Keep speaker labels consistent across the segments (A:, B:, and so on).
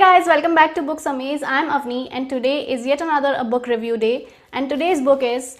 A: guys, welcome back to Books Amaze. I'm Avni and today is yet another book review day, and today's book is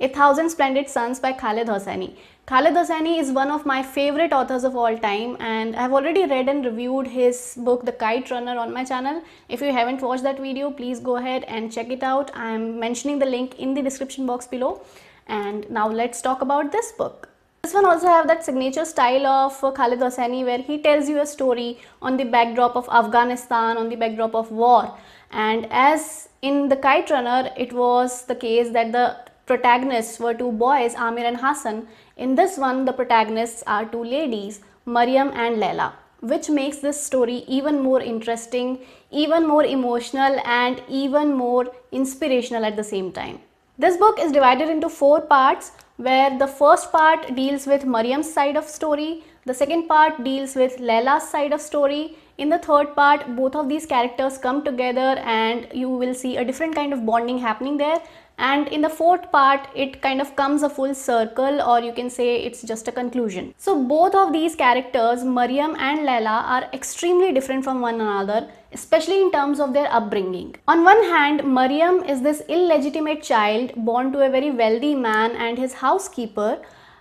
A: A Thousand Splendid Suns by Khaled Hosseini. Khaled Hosseini is one of my favorite authors of all time, and I've already read and reviewed his book The Kite Runner on my channel. If you haven't watched that video, please go ahead and check it out. I'm mentioning the link in the description box below. And now let's talk about this book. This one also have that signature style of Khaled Hosseini where he tells you a story on the backdrop of Afghanistan, on the backdrop of war. And as in The Kite Runner, it was the case that the protagonists were two boys, Amir and Hassan. In this one, the protagonists are two ladies, Maryam and Layla, which makes this story even more interesting, even more emotional, and even more inspirational at the same time. This book is divided into 4 parts, where the first part deals with Maryam's side of story, the second part deals with Layla'S side of story. In the third part, both of these characters come together and you will see a different kind of bonding happening there. And in the fourth part, it kind of comes a full circle, or you can say it's just a conclusion. So both of these characters, Maryam and Layla, are extremely different from one another, especially in terms of their upbringing. On one hand, Maryam is this illegitimate child born to a very wealthy man and his housekeeper,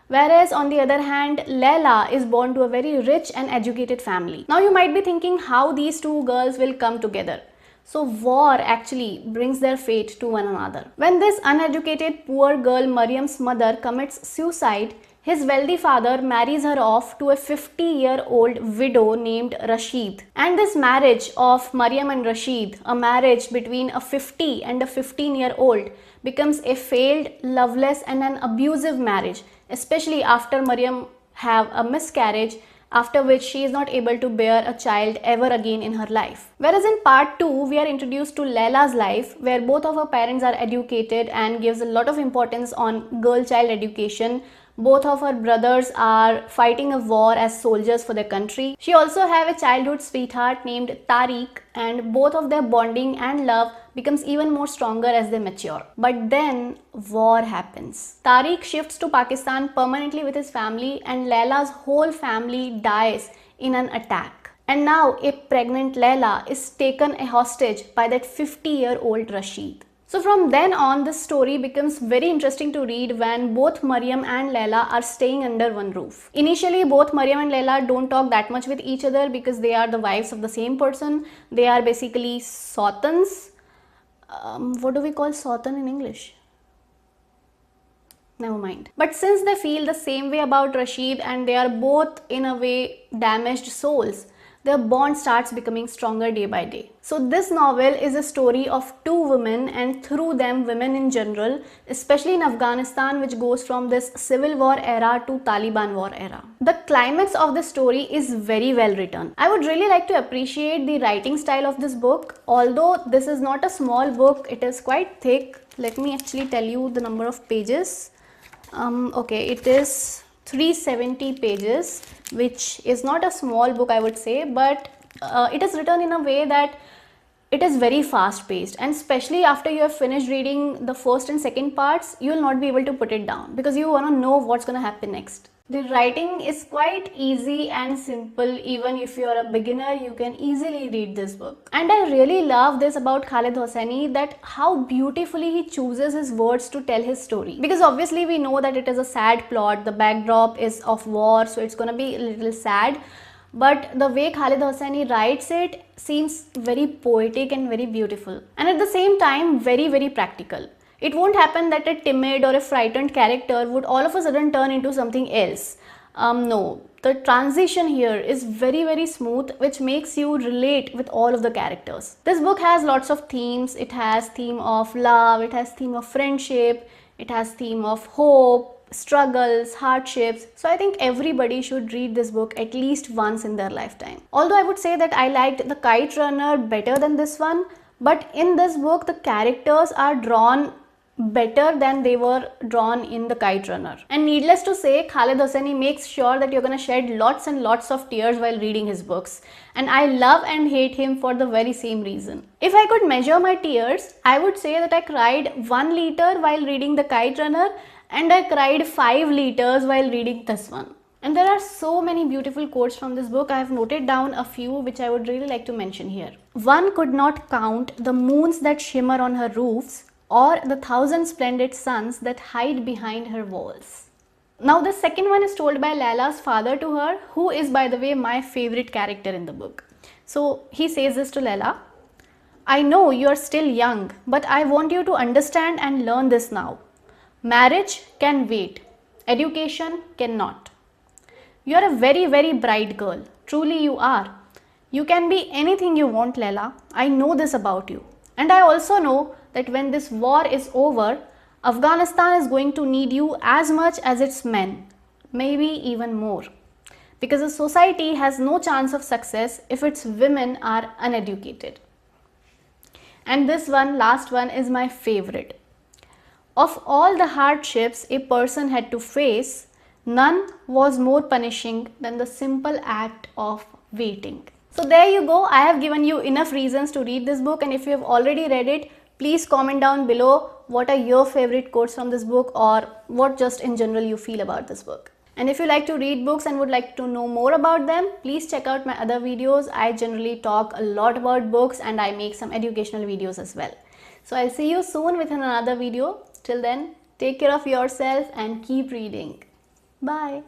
A: whereas on the other hand, Layla is born to a very rich and educated family. Now you might be thinking how these two girls will come together. So war actually brings their fate to one another. When this uneducated poor girl Maryam's mother commits suicide, his wealthy father marries her off to a 50-year-old widow named Rashid. And this marriage of Maryam and Rashid, a marriage between a 50 and a 15-year-old, becomes a failed, loveless and an abusive marriage, especially after Maryam have a miscarriage, after which she is not able to bear a child ever again in her life. Whereas in part 2, we are introduced to Layla'S life, where both of her parents are educated and gives a lot of importance on girl-child education. Both of her brothers are fighting a war as soldiers for their country. She also have a childhood sweetheart named Tariq, and both of their bonding and love becomes even more stronger as they mature. But then war happens. Tariq shifts to Pakistan permanently with his family, and Layla'S whole family dies in an attack. And now a pregnant Layla is taken a hostage by that 50-year-old Rashid. So from then on, this story becomes very interesting to read when both Maryam and Layla are staying under one roof. Initially, both Maryam and Layla don't talk that much with each other because they are the wives of the same person. They are basically Sultans. What do we call Sultan in English? Never mind. But since they feel the same way about Rashid and they are both in a way damaged souls, their bond starts becoming stronger day by day. So this novel is a story of two women, and through them women in general, especially in Afghanistan, which goes from this civil war era to Taliban war era. The climax of the story is very well written. I would really like to appreciate the writing style of this book. Although this is not a small book, it is quite thick. Let me actually tell you the number of pages. Okay, it is 370 pages, which is not a small book, I would say, but it is written in a way that it is very fast paced, and especially after you have finished reading the first and second parts, you will not be able to put it down because you want to know what's going to happen next. The writing is quite easy and simple. Even if you are a beginner, you can easily read this book. And I really love this about Khaled Hosseini, that how beautifully he chooses his words to tell his story. Because obviously we know that it is a sad plot, the backdrop is of war, so it's gonna be a little sad. But the way Khaled Hosseini writes it seems very poetic and very beautiful. And at the same time, very, very practical. It won't happen that a timid or a frightened character would all of a sudden turn into something else. No, the transition here is very, very smooth, which makes you relate with all of the characters. This book has lots of themes. It has theme of love, it has theme of friendship, it has theme of hope, struggles, hardships. So I think everybody should read this book at least once in their lifetime. Although I would say that I liked The Kite Runner better than this one, but in this book the characters are drawn better than they were drawn in The Kite Runner. And needless to say, Khaled Hosseini makes sure that you're gonna shed lots and lots of tears while reading his books. And I love and hate him for the very same reason. If I could measure my tears, I would say that I cried 1 liter while reading The Kite Runner, and I cried 5 liters while reading this one. And there are so many beautiful quotes from this book. I have noted down a few which I would really like to mention here. One could not count the moons that shimmer on her roofs or the thousand splendid suns that hide behind her walls. Now the second one is told by Layla'S father to her, who is, by the way, my favorite character in the book. So he says this to Layla: I know you are still young, but I want you to understand and learn this now. Marriage can wait. Education cannot. You are a very, very bright girl. Truly you are. You can be anything you want, Layla. I know this about you. And I also know that when this war is over, Afghanistan is going to need you as much as its men, maybe even more. Because a society has no chance of success if its women are uneducated. And this one, last one, is my favorite. Of all the hardships a person had to face, none was more punishing than the simple act of waiting. So there you go. I have given you enough reasons to read this book, and if you have already read it, please comment down below what are your favorite quotes from this book, or what just in general you feel about this book. And if you like to read books and would like to know more about them, please check out my other videos. I generally talk a lot about books and I make some educational videos as well. So I'll see you soon with another video. Till then, take care of yourself and keep reading. Bye.